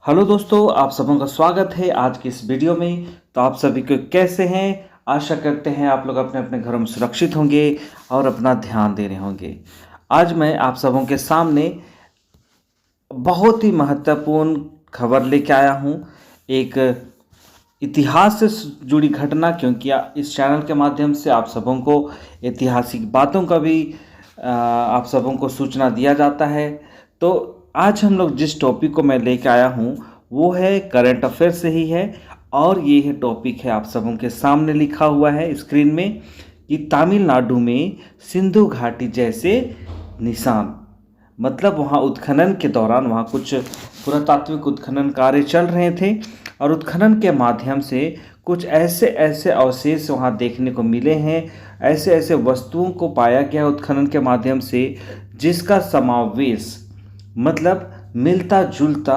Hello दोस्तों, आप सबों का स्वागत है आज की इस वीडियो में। तो आप सभी को कैसे हैं? आशा करते हैं आप लोग अपने अपने घरों में सुरक्षित होंगे और अपना ध्यान दे रहे होंगे। आज मैं आप सबों के सामने बहुत ही महत्वपूर्ण खबर लेके आया हूँ। एक इतिहास से जुड़ी घटना, क्योंकि इस चैनल के माध्यम से आप सबों को ऐतिहासिक बातों का भी आप सबों को सूचना दिया जाता है। तो आज हम लोग जिस टॉपिक को मैं लेके आया हूँ वो है करंट अफेयर से ही है, और ये है टॉपिक है आप सबों के सामने लिखा हुआ है स्क्रीन में कि तमिलनाडु में सिंधु घाटी जैसे निशान। मतलब वहाँ उत्खनन के दौरान वहाँ कुछ पुरातात्विक उत्खनन कार्य चल रहे थे, और उत्खनन के माध्यम से कुछ ऐसे ऐसे अवशेष वहाँ देखने को मिले हैं, ऐसे ऐसे वस्तुओं को पाया गया उत्खनन के माध्यम से जिसका समावेश मतलब मिलता जुलता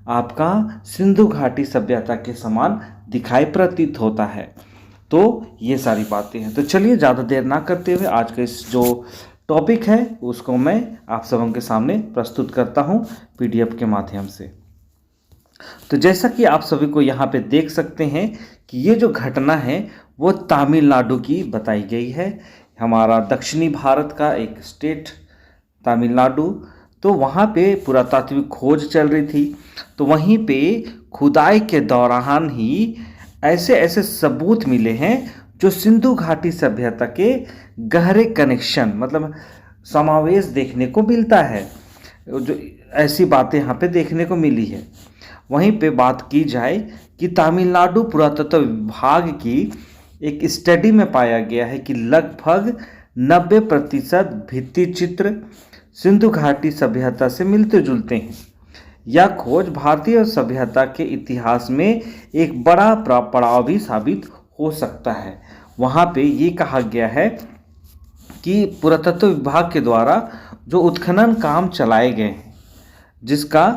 आपका सिंधु घाटी सभ्यता के समान दिखाई प्रतीत होता है। तो ये सारी बातें हैं। तो चलिए ज़्यादा देर ना करते हुए आज का इस जो टॉपिक है उसको मैं आप सबों के सामने प्रस्तुत करता हूँ पीडीएफ के माध्यम से। तो जैसा कि आप सभी को यहाँ पे देख सकते हैं कि ये जो घटना है वो तमिलनाडु की बताई गई है। हमारा दक्षिणी भारत का एक स्टेट तमिलनाडु। तो वहाँ पे पुरातात्विक खोज चल रही थी, तो वहीं पे खुदाई के दौरान ही ऐसे ऐसे सबूत मिले हैं जो सिंधु घाटी सभ्यता के गहरे कनेक्शन मतलब समावेश देखने को मिलता है। जो ऐसी बातें यहाँ पे देखने को मिली है। वहीं पे बात की जाए कि तमिलनाडु पुरातत्व विभाग की एक स्टडी में पाया गया है कि लगभग 90% भित्ति चित्र सिंधु घाटी सभ्यता से मिलते जुलते हैं। यह खोज भारतीय सभ्यता के इतिहास में एक बड़ा पड़ाव भी साबित हो सकता है। वहाँ पे ये कहा गया है कि पुरातत्व विभाग के द्वारा जो उत्खनन काम चलाए गए हैं, जिसका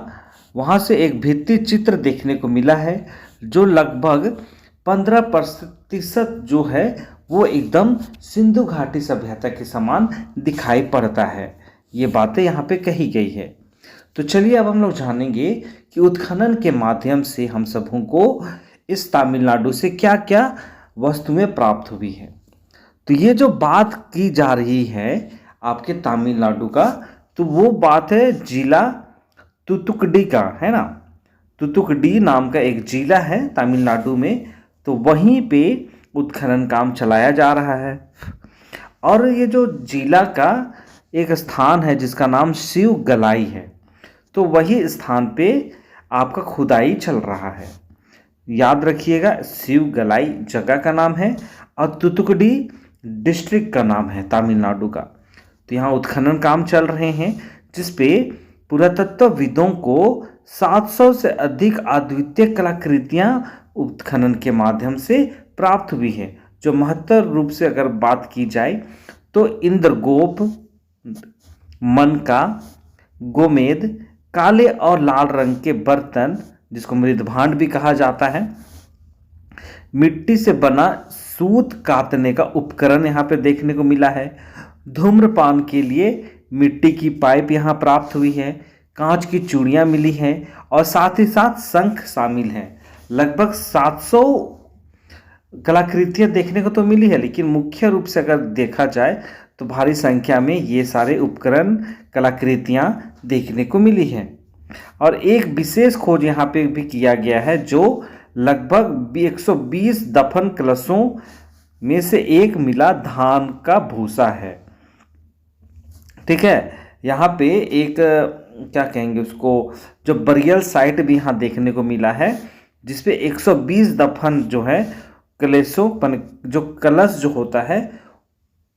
वहाँ से एक भित्ति चित्र देखने को मिला है जो लगभग 15% जो है वो एकदम सिंधु घाटी सभ्यता के समान दिखाई पड़ता है। ये बातें यहाँ पे कही गई है। तो चलिए अब हम लोग जानेंगे कि उत्खनन के माध्यम से हम सबों को इस तमिलनाडु से क्या क्या वस्तुएं प्राप्त हुई है। तो ये जो बात की जा रही है आपके तमिलनाडु का, तो वो बात है जिला तुतुकुडी का, है ना। तुतुकुडी नाम का एक जिला है तमिलनाडु में, तो वहीं पे उत्खनन काम चलाया जा रहा है। और ये जो जिला का एक स्थान है जिसका नाम शिव गलाई है, तो वही स्थान पे आपका खुदाई चल रहा है। याद रखिएगा, शिव गलाई जगह का नाम है और तुतुकुडी डिस्ट्रिक्ट का नाम है तमिलनाडु का। तो यहाँ उत्खनन काम चल रहे हैं जिसपे पुरातत्वविदों को 700 से अधिक अद्वितीय कलाकृतियाँ उत्खनन के माध्यम से प्राप्त हुई है। जो महत्तर रूप से अगर बात की जाए तो इंद्रगोप, मनका, गोमेद, काले और लाल रंग के बर्तन जिसको मृदभांड भी कहा जाता है, मिट्टी से बना सूत काटने का उपकरण यहाँ पे देखने को मिला है, धूम्रपान के लिए मिट्टी की पाइप यहाँ प्राप्त हुई है, कांच की चूड़ियाँ मिली हैं और साथ ही साथ शंख शामिल हैं। लगभग 700 कलाकृतियाँ देखने को तो मिली है, लेकिन मुख्य रूप से अगर देखा जाए तो भारी संख्या में ये सारे उपकरण कलाकृतियाँ देखने को मिली हैं। और एक विशेष खोज यहाँ पे भी किया गया है जो लगभग 120 दफन कलशों में से एक मिला धान का भूसा है। ठीक है, यहाँ पे एक क्या कहेंगे उसको, जो बरियल साइट भी यहाँ देखने को मिला है जिसपे 120 दफन जो है कलशों, जो कलश जो होता है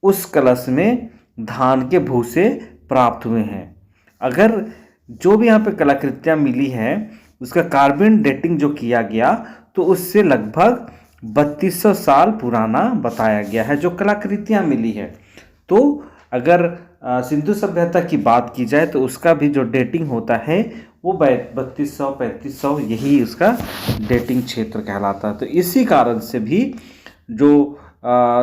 उस कलश में धान के भूसे प्राप्त हुए हैं। अगर जो भी यहाँ पे कलाकृतियाँ मिली हैं उसका कार्बन डेटिंग जो किया गया तो उससे लगभग 3200 साल पुराना बताया गया है जो कलाकृतियाँ मिली है। तो अगर सिंधु सभ्यता की बात की जाए तो उसका भी जो डेटिंग होता है वो 3200-3500 यही उसका डेटिंग क्षेत्र कहलाता है। तो इसी कारण से भी जो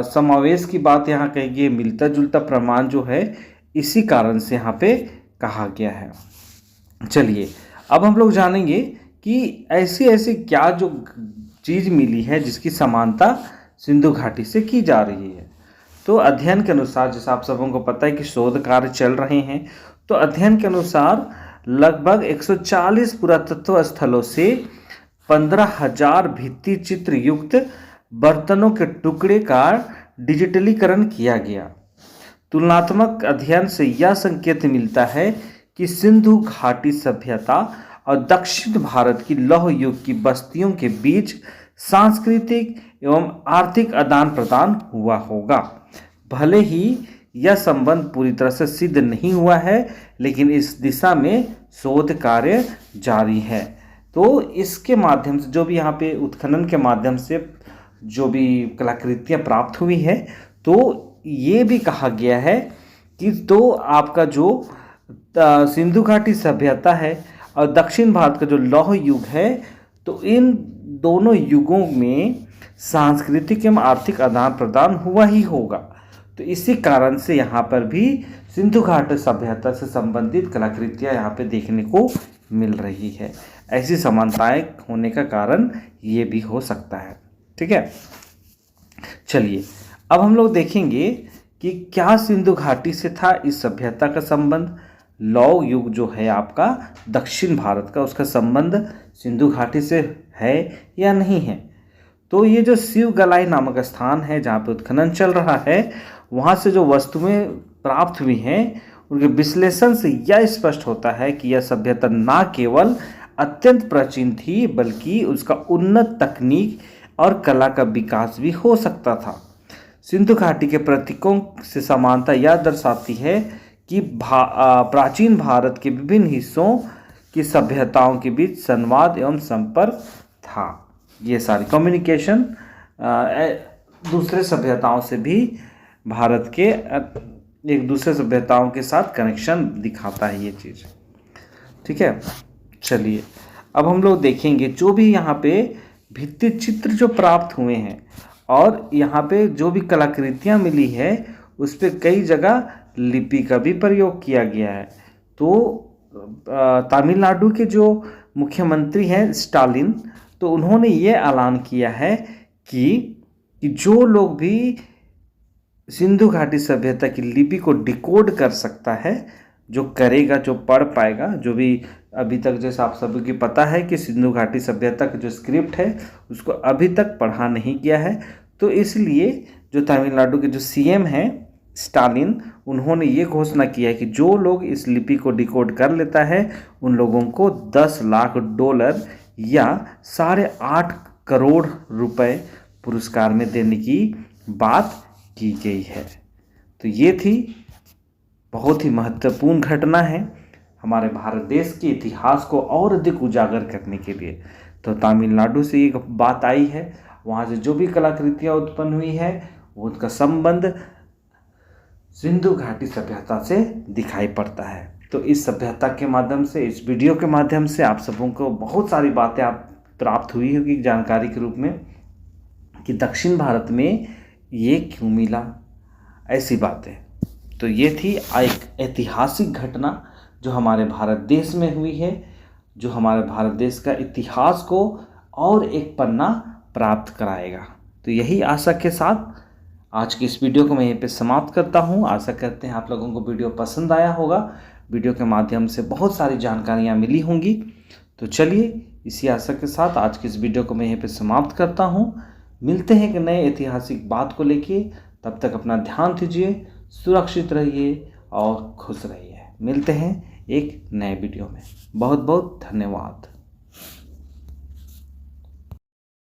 समावेश की बात यहाँ कही गई, मिलता जुलता प्रमाण जो है, इसी कारण से यहाँ पे कहा गया है। चलिए अब हम लोग जानेंगे कि ऐसी ऐसी क्या जो चीज़ मिली है जिसकी समानता सिंधु घाटी से की जा रही है। तो अध्ययन के अनुसार, जैसे आप सबों को पता है कि शोध कार्य चल रहे हैं, तो अध्ययन के अनुसार लगभग 140 पुरातत्व स्थलों से 15,000 भित्ति चित्र युक्त बर्तनों के टुकड़े का डिजिटलीकरण किया गया। तुलनात्मक अध्ययन से यह संकेत मिलता है कि सिंधु घाटी सभ्यता और दक्षिण भारत की लौह युग की बस्तियों के बीच सांस्कृतिक एवं आर्थिक आदान प्रदान हुआ होगा। भले ही यह संबंध पूरी तरह से सिद्ध नहीं हुआ है, लेकिन इस दिशा में शोध कार्य जारी है। तो इसके माध्यम से जो भी यहाँ पे उत्खनन के माध्यम से जो भी कलाकृतियाँ प्राप्त हुई है, तो ये भी कहा गया है कि तो आपका जो सिंधु घाटी सभ्यता है और दक्षिण भारत का जो लौह युग है, तो इन दोनों युगों में सांस्कृतिक एवं आर्थिक आदान प्रदान हुआ ही होगा। तो इसी कारण से यहाँ पर भी सिंधु घाटी सभ्यता से संबंधित कलाकृतियाँ यहाँ पे देखने को मिल रही है। ऐसी समानताएं होने का कारण ये भी हो सकता है। ठीक है, चलिए अब हम लोग देखेंगे कि क्या सिंधु घाटी से था इस सभ्यता का संबंध। लौह युग जो है आपका दक्षिण भारत का, उसका संबंध सिंधु घाटी से है या नहीं है। तो ये जो शिवगलाई नामक स्थान है जहाँ पे उत्खनन चल रहा है, वहाँ से जो वस्तुएं प्राप्त हुई हैं, उनके विश्लेषण से यह स्पष्ट होता है कि यह सभ्यता न केवल अत्यंत प्राचीन थी, बल्कि उसका उन्नत तकनीक और कला का विकास भी हो सकता था। सिंधु घाटी के प्रतीकों से समानता यह दर्शाती है कि प्राचीन भारत के विभिन्न हिस्सों की सभ्यताओं के बीच संवाद एवं संपर्क था। ये सारी कम्युनिकेशन दूसरे सभ्यताओं से भी भारत के एक दूसरे सभ्यताओं के साथ कनेक्शन दिखाता है ये चीज़। ठीक है, चलिए अब हम लोग देखेंगे जो भी यहाँ पे भित्ति चित्र जो प्राप्त हुए हैं और यहाँ पे जो भी कलाकृतियाँ मिली है, उस पर कई जगह लिपि का भी प्रयोग किया गया है। तो तमिलनाडु के जो मुख्यमंत्री हैं स्टालिन, तो उन्होंने ये ऐलान किया है कि जो लोग भी सिंधु घाटी सभ्यता की लिपि को डिकोड कर सकता है, जो करेगा, जो पढ़ पाएगा, जो भी अभी तक जैसे आप सभी को पता है कि सिंधु घाटी सभ्यता का जो स्क्रिप्ट है उसको अभी तक पढ़ा नहीं गया है, तो इसलिए जो तमिलनाडु के जो सीएम हैं स्टालिन, उन्होंने ये घोषणा किया है कि जो लोग इस लिपि को डिकोड कर लेता है उन लोगों को $10 लाख या 8.5 करोड़ रुपए पुरस्कार में देने की बात की गई है। तो ये थी बहुत ही महत्वपूर्ण घटना है हमारे भारत देश के इतिहास को और अधिक उजागर करने के लिए। तो तमिलनाडु से एक बात आई है, वहाँ से जो भी कलाकृतियाँ उत्पन्न हुई है उनका संबंध सिंधु घाटी सभ्यता से दिखाई पड़ता है। तो इस सभ्यता के माध्यम से, इस वीडियो के माध्यम से आप सबों को बहुत सारी बातें आप प्राप्त हुई होगी जानकारी के रूप में कि दक्षिण भारत में ये क्यों मिला, ऐसी बातें। तो ये थी एक ऐतिहासिक घटना जो हमारे भारत देश में हुई है, जो हमारे भारत देश का इतिहास को और एक पन्ना प्राप्त कराएगा। तो यही आशा के साथ आज की इस वीडियो को मैं यहीं पे समाप्त करता हूँ। आशा करते हैं आप लोगों को वीडियो पसंद आया होगा, वीडियो के माध्यम से बहुत सारी जानकारियाँ मिली होंगी। तो चलिए इसी आशा के साथ आज की इस वीडियो को मैं यहीं पे समाप्त करता हूँ। मिलते हैं एक नए ऐतिहासिक बात को लेके, तब तक अपना ध्यान दीजिए, सुरक्षित रहिए और खुश रहिए। मिलते हैं एक नए वीडियो में। बहुत बहुत धन्यवाद।